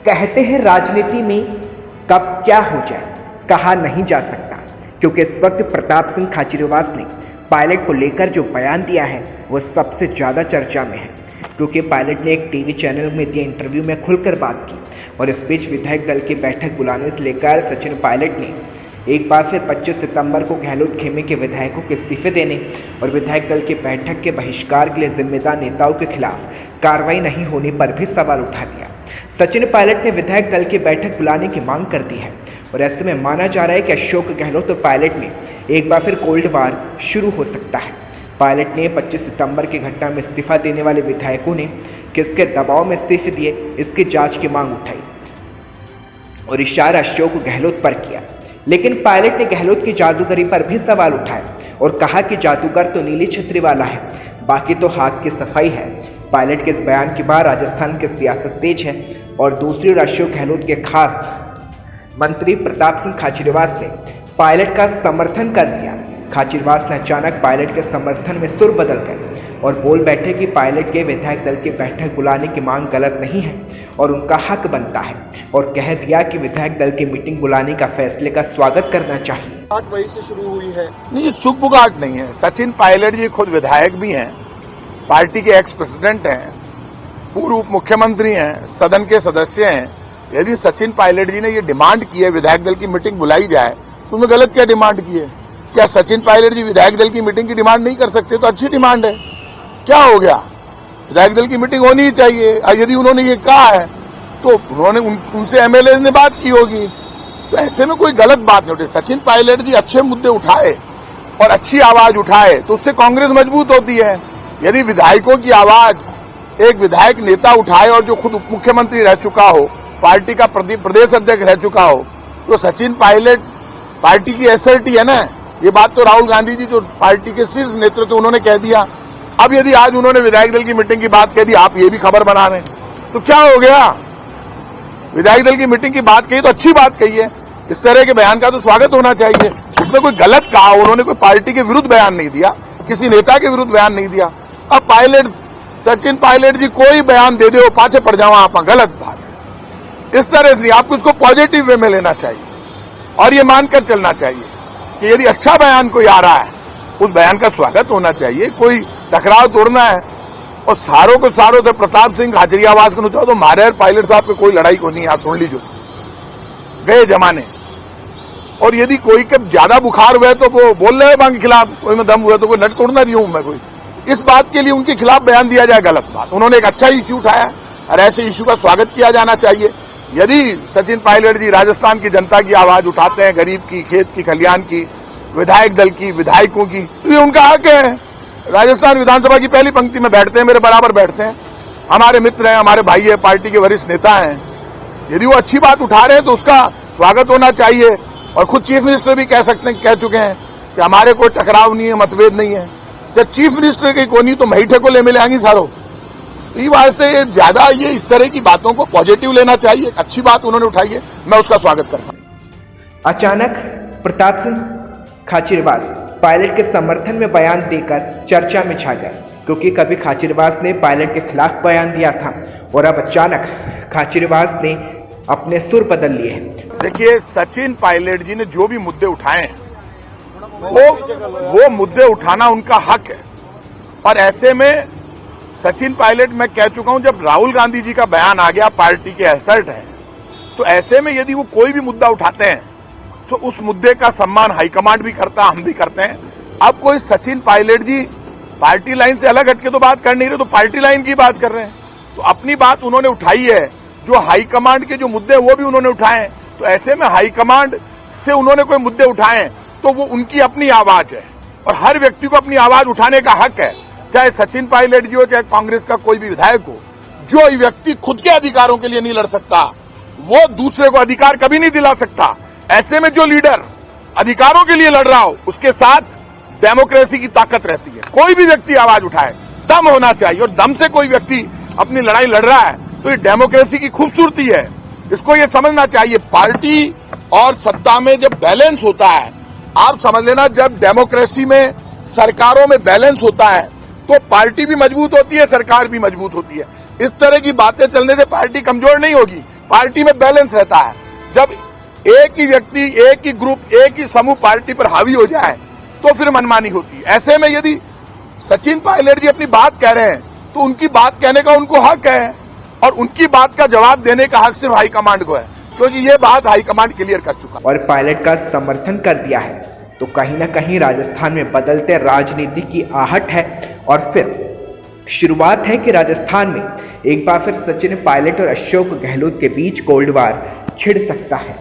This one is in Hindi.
कहते हैं राजनीति में कब क्या हो जाए कहा नहीं जा सकता, क्योंकि इस वक्त प्रताप सिंह खाचरियावास ने पायलट को लेकर जो बयान दिया है वो सबसे ज़्यादा चर्चा में है। क्योंकि पायलट ने एक टीवी चैनल में दिए इंटरव्यू में खुलकर बात की और इस बीच विधायक दल की बैठक बुलाने से लेकर सचिन पायलट ने एक बार फिर 25 सितंबर को गहलोत खेमे के विधायकों के इस्तीफे देने और विधायक दल की बैठक के बहिष्कार के लिए जिम्मेदार नेताओं के खिलाफ कार्रवाई नहीं होने पर भी सवाल उठा दिया। सचिन पायलट ने विधायक दल की बैठक बुलाने की मांग कर दी है और ऐसे में माना जा रहा है कि अशोक गहलोत और पायलट में एक बार फिर कोल्ड वार शुरू हो सकता है। पायलट ने 25 सितंबर की घटना में इस्तीफा देने वाले विधायकों ने किसके दबाव में इस्तीफे दिए इसकी जांच की मांग उठाई और इशारा अशोक गहलोत पर किया। लेकिन पायलट ने गहलोत की जादूगरी पर भी सवाल उठाए और कहा कि जादूगर तो नीली छतरी वाला है, बाकी तो हाथ की सफाई है। पायलट के इस बयान के बाद राजस्थान की सियासत तेज है और दूसरी ओर अशोक गहलोत के खास मंत्री प्रताप सिंह खाचरियावास ने पायलट का समर्थन कर दिया। खाचरियावास ने अचानक पायलट के समर्थन में सुर बदल गए और बोल बैठे कि पायलट के विधायक दल की बैठक बुलाने की मांग गलत नहीं है और उनका हक बनता है और कह दिया कि विधायक दल की मीटिंग बुलाने का फैसले का स्वागत करना चाहिए। 8 वही से शुरू हुई है। नहीं, ये सुखबुगाहट नहीं है। सचिन पायलट जी खुद विधायक भी हैं, पार्टी के एक्स प्रेसिडेंट हैं, पूर्व उप मुख्यमंत्री हैं, सदन के सदस्य हैं। यदि सचिन पायलट जी ने ये डिमांड की है विधायक दल की मीटिंग बुलाई जाए तो उन्होंने गलत क्या डिमांड की है? क्या सचिन पायलट जी विधायक दल की मीटिंग की डिमांड नहीं कर सकते? तो अच्छी डिमांड है, क्या हो गया? विधायक दल की मीटिंग होनी ही चाहिए। यदि उन्होंने ये कहा है तो उन्होंने उनसे एमएलए ने बात की होगी, तो ऐसे में कोई गलत बात नहीं उठे। सचिन पायलट जी अच्छे मुद्दे उठाए और अच्छी आवाज उठाए तो उससे कांग्रेस मजबूत होती है। यदि विधायकों की आवाज एक विधायक नेता उठाए और जो खुद उप मुख्यमंत्री रह चुका हो, पार्टी का प्रदेश अध्यक्ष रह चुका हो, तो सचिन पायलट पार्टी की एसआरटी है ना। ये बात तो राहुल गांधी जी जो पार्टी के शीर्ष नेतृत्व उन्होंने कह दिया। अब यदि आज उन्होंने विधायक दल की मीटिंग की बात कह दी, आप ये भी खबर बना रहे हैं, तो क्या हो गया? विधायक दल की मीटिंग की बात कही तो अच्छी बात कही है। इस तरह के बयान का तो स्वागत होना चाहिए। उसमें कोई गलत कहा, उन्होंने कोई पार्टी के विरुद्ध बयान नहीं दिया, किसी नेता के विरुद्ध बयान नहीं दिया। अब सचिन पायलट जी कोई बयान दे दे पाछे पड़ जाओ आप, गलत बात है। इस तरह से आपको इसको पॉजिटिव वे में लेना चाहिए और ये मानकर चलना चाहिए कि यदि अच्छा बयान कोई आ रहा है उस बयान का स्वागत होना चाहिए। कोई टकराव तोड़ना है और सारों को सारों से प्रताप सिंह खाचरियावास को चाहो तो मारे पायलट साहब पे कोई लड़ाई को नहीं। आप सुन लीजिए, गए जमाने। और यदि कोई के ज्यादा बुखार हुआ तो वो बोल रहे हैं के खिलाफ, कोई में दम हुआ तो कोई नट तोड़ना नहीं हूं मैं कोई। इस बात के लिए उनके खिलाफ बयान दिया जाए गलत बात। उन्होंने एक अच्छा इश्यू उठाया और ऐसे इश्यू का स्वागत किया जाना चाहिए। यदि सचिन पायलट जी राजस्थान की जनता की आवाज उठाते हैं, गरीब की, खेत की, खलियान की, विधायक दल की, विधायकों की, तो ये उनका हक है। राजस्थान विधानसभा की पहली पंक्ति में बैठते हैं, मेरे बराबर बैठते हैं, हमारे मित्र हैं, हमारे भाई है, पार्टी के वरिष्ठ नेता हैं। यदि वो अच्छी बात उठा रहे हैं तो उसका स्वागत होना चाहिए। और खुद चीफ मिनिस्टर भी कह चुके हैं कि हमारे कोई टकराव नहीं है, मतभेद नहीं है। जब चीफ मिनिस्टर की कोनी तो महीठे को ले मिले आएंगी सारों। इस वास्ते ज्यादा ये इस तरह की बातों को पॉजिटिव लेना चाहिए। अच्छी बात उन्होंने उठाई है, मैं उसका स्वागत करता हूं। अचानक प्रताप सिंह खाचरियावास पायलट के समर्थन में बयान देकर चर्चा में छा गए, क्योंकि कभी खाचरियावास ने पायलट के खिलाफ बयान दिया था और अब अचानक खाचरियावास ने अपने सुर बदल लिए हैं। देखिए, सचिन पायलट जी ने जो भी मुद्दे उठाए हैं वो मुद्दे उठाना उनका हक है। और ऐसे में सचिन पायलट, मैं कह चुका हूं, जब राहुल गांधी जी का बयान आ गया पार्टी के एसर्ट है, तो ऐसे में यदि वो कोई भी मुद्दा उठाते हैं तो उस मुद्दे का सम्मान हाईकमांड भी करता है, हम भी करते हैं। अब कोई सचिन पायलट जी पार्टी लाइन से अलग हटके तो बात कर नहीं रहे, तो पार्टी लाइन की बात कर रहे हैं। तो अपनी बात उन्होंने उठाई है, जो हाईकमांड के जो मुद्दे वो भी उन्होंने उठाए। तो ऐसे में हाईकमांड से उन्होंने कोई मुद्दे उठाए तो वो उनकी अपनी आवाज है और हर व्यक्ति को अपनी आवाज उठाने का हक है, चाहे सचिन पायलट जी हो, चाहे कांग्रेस का कोई भी विधायक हो। जो व्यक्ति खुद के अधिकारों के लिए नहीं लड़ सकता वो दूसरे को अधिकार कभी नहीं दिला सकता। ऐसे में जो लीडर अधिकारों के लिए लड़ रहा हो उसके साथ डेमोक्रेसी की ताकत रहती है। कोई भी व्यक्ति आवाज उठाए, दम होना चाहिए, और दम से कोई व्यक्ति अपनी लड़ाई लड़ रहा है तो ये डेमोक्रेसी की खूबसूरती है। इसको ये समझना चाहिए। पार्टी और सत्ता में जब बैलेंस होता है, आप समझ लेना, जब डेमोक्रेसी में सरकारों में बैलेंस होता है तो पार्टी भी मजबूत होती है, सरकार भी मजबूत होती है। इस तरह की बातें चलने से पार्टी कमजोर नहीं होगी, पार्टी में बैलेंस रहता है। जब एक ही व्यक्ति, एक ही ग्रुप, एक ही समूह पार्टी पर हावी हो जाए तो फिर मनमानी होती है। ऐसे में यदि सचिन पायलट जी अपनी बात कह रहे हैं तो उनकी बात कहने का उनको हक है और उनकी बात का जवाब देने का हक सिर्फ हाईकमांड को है, क्योंकि ये बात हाईकमांड क्लियर कर चुका है। और पायलट का समर्थन कर दिया है तो कहीं ना कहीं राजस्थान में बदलते राजनीति की आहट है और फिर शुरुआत है कि राजस्थान में एक बार फिर सचिन पायलट और अशोक गहलोत के बीच कोल्ड वार छिड़ सकता है।